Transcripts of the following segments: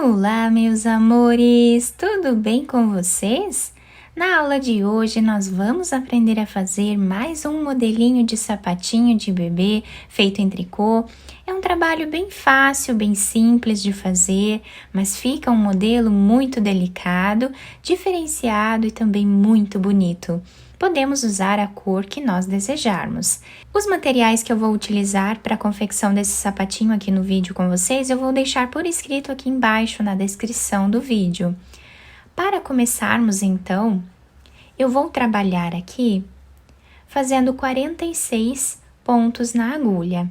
Olá, meus amores! Tudo bem com vocês? Na aula de hoje, nós vamos aprender a fazer mais um modelinho de sapatinho de bebê feito em tricô. É um trabalho bem fácil, bem simples de fazer, mas fica um modelo muito delicado, diferenciado e também muito bonito. Podemos usar a cor que nós desejarmos. Os materiais que eu vou utilizar para a confecção desse sapatinho aqui no vídeo com vocês, eu vou deixar por escrito aqui embaixo na descrição do vídeo. Para começarmos então, eu vou trabalhar aqui fazendo 46 pontos na agulha.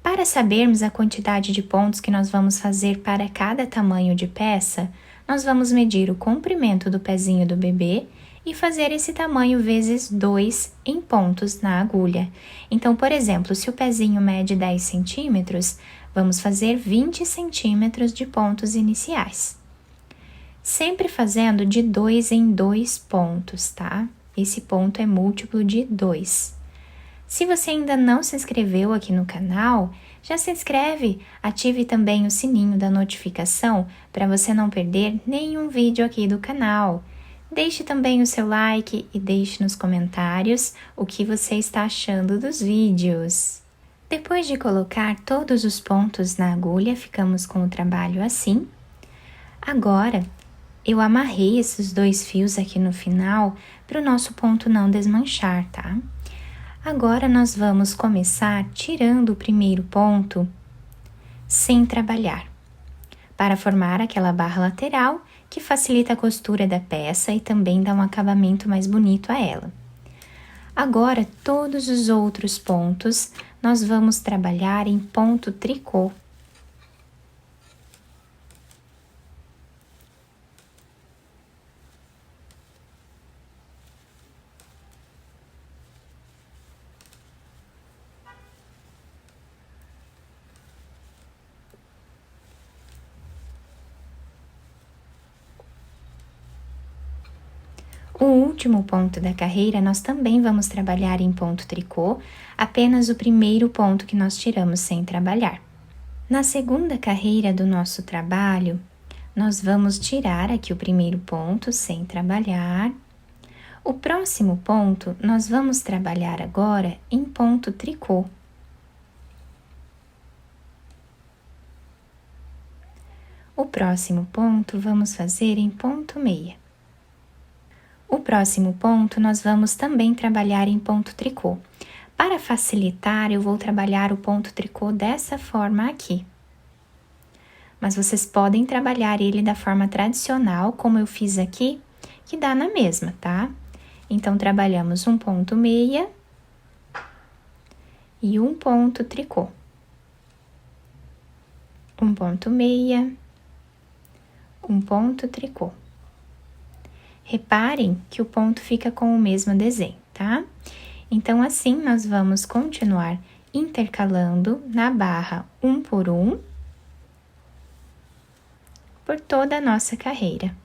Para sabermos a quantidade de pontos que nós vamos fazer para cada tamanho de peça, nós vamos medir o comprimento do pezinho do bebê e fazer esse tamanho vezes 2 em pontos na agulha. Então, por exemplo, se o pezinho mede 10 centímetros, vamos fazer 20 centímetros de pontos iniciais. Sempre fazendo de 2 em 2 pontos, tá? Esse ponto é múltiplo de 2. Se você ainda não se inscreveu aqui no canal, já se inscreve, ative também o sininho da notificação para você não perder nenhum vídeo aqui do canal. Deixe também o seu like e deixe nos comentários o que você está achando dos vídeos. Depois de colocar todos os pontos na agulha, ficamos com o trabalho assim. Agora, eu amarrei esses 2 fios aqui no final para o nosso ponto não desmanchar, tá? Agora, nós vamos começar tirando o primeiro ponto sem trabalhar, para formar aquela barra lateral que facilita a costura da peça e também dá um acabamento mais bonito a ela. Agora, todos os outros pontos, nós vamos trabalhar em ponto tricô. O último ponto da carreira, nós também vamos trabalhar em ponto tricô, apenas o primeiro ponto que nós tiramos sem trabalhar. Na segunda carreira do nosso trabalho, nós vamos tirar aqui o primeiro ponto sem trabalhar. O próximo ponto, nós vamos trabalhar agora em ponto tricô. O próximo ponto, vamos fazer em ponto meia. O próximo ponto, nós vamos também trabalhar em ponto tricô. Para facilitar, eu vou trabalhar o ponto tricô dessa forma aqui. Mas vocês podem trabalhar ele da forma tradicional, como eu fiz aqui, que dá na mesma, tá? Então, trabalhamos um ponto meia e um ponto tricô. Um ponto meia, um ponto tricô. Reparem que o ponto fica com o mesmo desenho, tá? Então, assim, nós vamos continuar intercalando na barra um por toda a nossa carreira.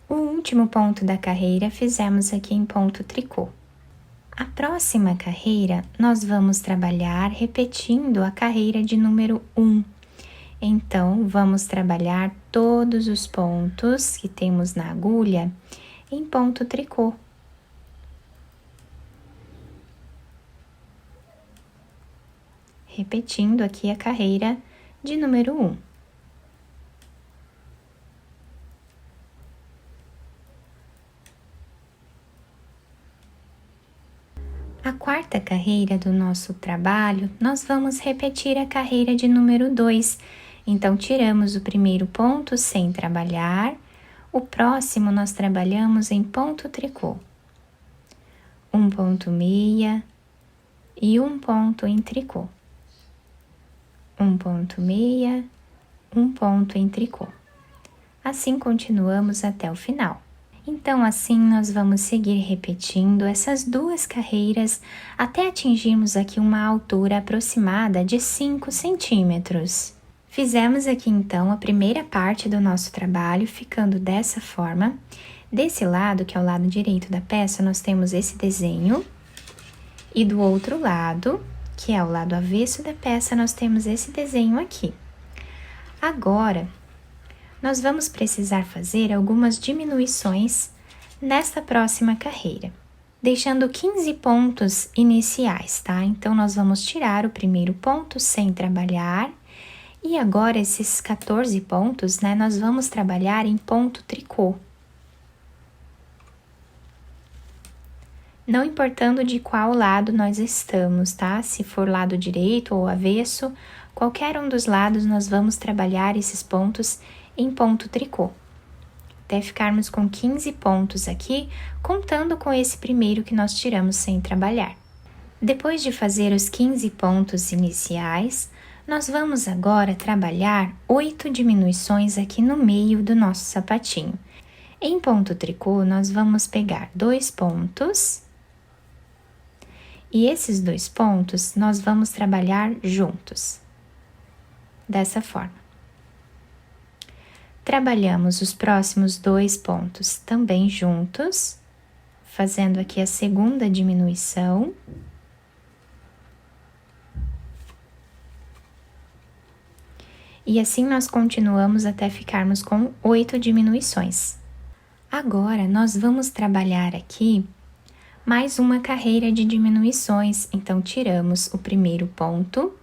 O último ponto da carreira fizemos aqui em ponto tricô. A próxima carreira, nós vamos trabalhar repetindo a carreira de número 1. Então, vamos trabalhar todos os pontos que temos na agulha em ponto tricô. Repetindo aqui a carreira de número 1. A quarta carreira do nosso trabalho, nós vamos repetir a carreira de número 2. Então, tiramos o primeiro ponto sem trabalhar. O próximo, nós trabalhamos em ponto tricô. Um ponto meia e um ponto em tricô. Um ponto meia, um ponto em tricô. Assim, continuamos até o final. Então, assim, nós vamos seguir repetindo essas 2 carreiras até atingirmos aqui uma altura aproximada de 5 centímetros. Fizemos aqui, então, a primeira parte do nosso trabalho, ficando dessa forma. Desse lado, que é o lado direito da peça, nós temos esse desenho. E do outro lado, que é o lado avesso da peça, nós temos esse desenho aqui. Agora, nós vamos precisar fazer algumas diminuições nesta próxima carreira, deixando 15 pontos iniciais, tá? Então, nós vamos tirar o primeiro ponto sem trabalhar, e agora esses 14 pontos, né, nós vamos trabalhar em ponto tricô. Não importando de qual lado nós estamos, tá? Se for lado direito ou avesso, qualquer um dos lados nós vamos trabalhar esses pontos em ponto tricô. Até ficarmos com 15 pontos aqui, contando com esse primeiro que nós tiramos sem trabalhar. Depois de fazer os 15 pontos iniciais, nós vamos agora trabalhar 8 diminuições aqui no meio do nosso sapatinho. Em ponto tricô, nós vamos pegar 2 pontos, e esses 2 pontos nós vamos trabalhar juntos, dessa forma. Trabalhamos os próximos 2 pontos também juntos, fazendo aqui a segunda diminuição. E assim nós continuamos até ficarmos com 8 diminuições. Agora, nós vamos trabalhar aqui mais uma carreira de diminuições. Então, tiramos o primeiro ponto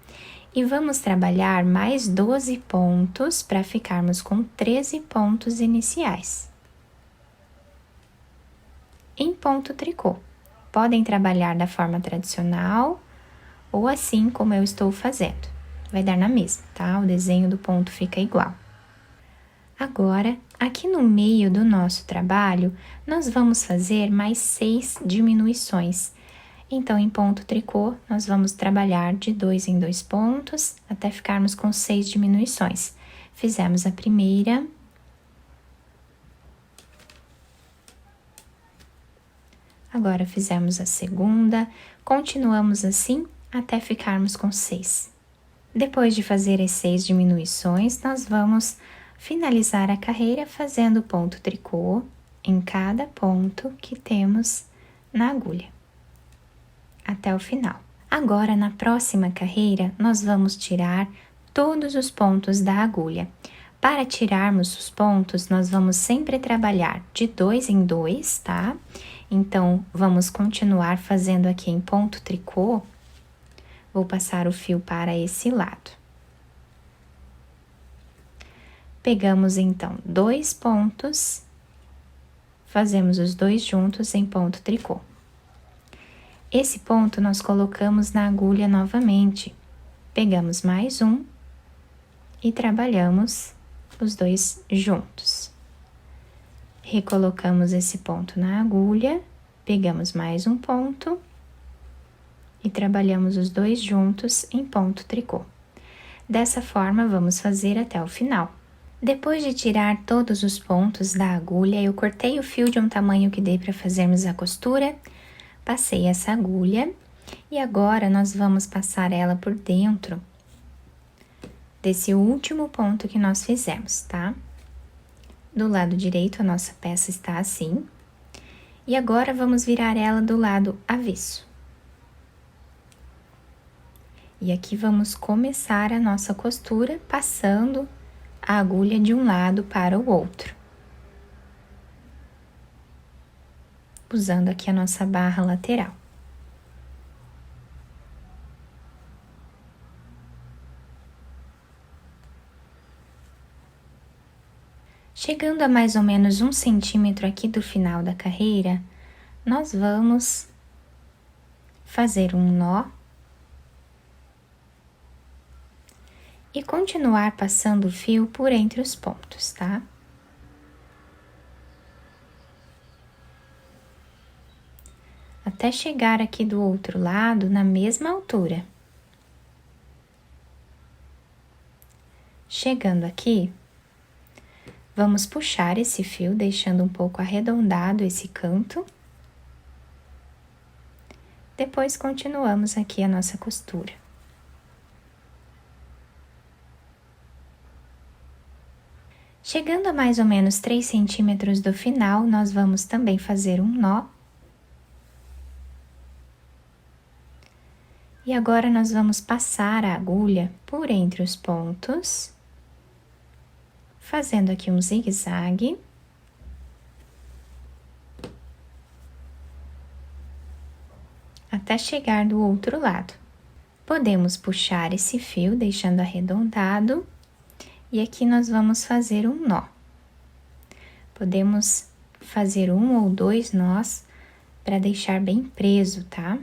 e vamos trabalhar mais 12 pontos para ficarmos com 13 pontos iniciais. Em ponto tricô. Podem trabalhar da forma tradicional ou assim como eu estou fazendo. Vai dar na mesma, tá? O desenho do ponto fica igual. Agora, aqui no meio do nosso trabalho, nós vamos fazer mais 6 diminuições. Então, em ponto tricô, nós vamos trabalhar de 2 em 2 pontos, até ficarmos com 6 diminuições. Fizemos a primeira. Agora, fizemos a segunda. Continuamos assim, até ficarmos com 6. Depois de fazer as 6 diminuições, nós vamos finalizar a carreira fazendo ponto tricô em cada ponto que temos na agulha, até o final. Agora, na próxima carreira, nós vamos tirar todos os pontos da agulha. Para tirarmos os pontos, nós vamos sempre trabalhar de 2 em 2, tá? Então, vamos continuar fazendo aqui em ponto tricô. Vou passar o fio para esse lado. Pegamos, então, 2 pontos, fazemos os 2 juntos em ponto tricô. Esse ponto nós colocamos na agulha novamente. Pegamos mais um e trabalhamos os 2 juntos. Recolocamos esse ponto na agulha, pegamos mais um ponto e trabalhamos os 2 juntos em ponto tricô. Dessa forma, vamos fazer até o final. Depois de tirar todos os pontos da agulha, eu cortei o fio de um tamanho que dê para fazermos a costura, passei essa agulha e agora nós vamos passar ela por dentro desse último ponto que nós fizemos, tá? Do lado direito, a nossa peça está assim, e agora vamos virar ela do lado avesso. E aqui vamos começar a nossa costura passando a agulha de um lado para o outro. Usando aqui a nossa barra lateral. Chegando a mais ou menos 1 centímetro aqui do final da carreira, nós vamos fazer um nó e continuar passando o fio por entre os pontos, tá? Até chegar aqui do outro lado na mesma altura. Chegando aqui, vamos puxar esse fio, deixando um pouco arredondado esse canto. Depois, continuamos aqui a nossa costura. Chegando a mais ou menos 3 centímetros do final, nós vamos também fazer um nó. E agora, nós vamos passar a agulha por entre os pontos, fazendo aqui um zigue-zague. Até chegar do outro lado. Podemos puxar esse fio, deixando arredondado, e aqui nós vamos fazer um nó. Podemos fazer 1 ou 2 nós para deixar bem preso, tá?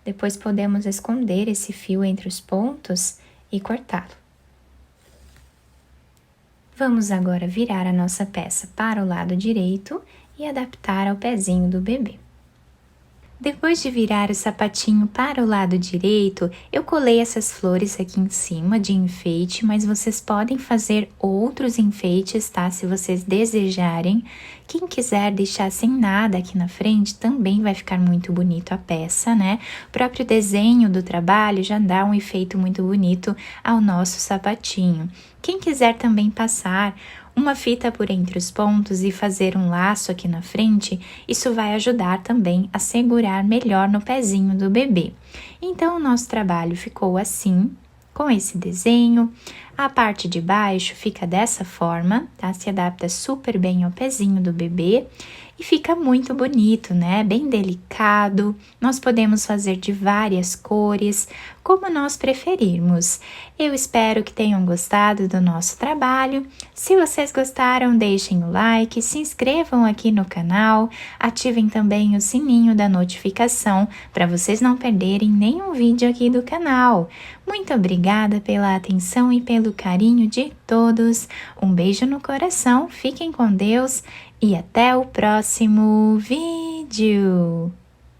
Depois podemos esconder esse fio entre os pontos e cortá-lo. Vamos agora virar a nossa peça para o lado direito e adaptar ao pezinho do bebê. Depois de virar o sapatinho para o lado direito, eu colei essas flores aqui em cima de enfeite, mas vocês podem fazer outros enfeites, tá? Se vocês desejarem. Quem quiser deixar sem nada aqui na frente, também vai ficar muito bonito a peça, né? O próprio desenho do trabalho já dá um efeito muito bonito ao nosso sapatinho. Quem quiser também passar uma fita por entre os pontos e fazer um laço aqui na frente, isso vai ajudar também a segurar melhor no pezinho do bebê. Então, o nosso trabalho ficou assim, com esse desenho. A parte de baixo fica dessa forma, tá? Se adapta super bem ao pezinho do bebê e fica muito bonito, né? Bem delicado. Nós podemos fazer de várias cores, como nós preferirmos. Eu espero que tenham gostado do nosso trabalho. Se vocês gostaram, deixem o like, se inscrevam aqui no canal, ativem também o sininho da notificação para vocês não perderem nenhum vídeo aqui do canal. Muito obrigada pela atenção e pelo carinho de todos. Um beijo no coração, fiquem com Deus e até o próximo vídeo!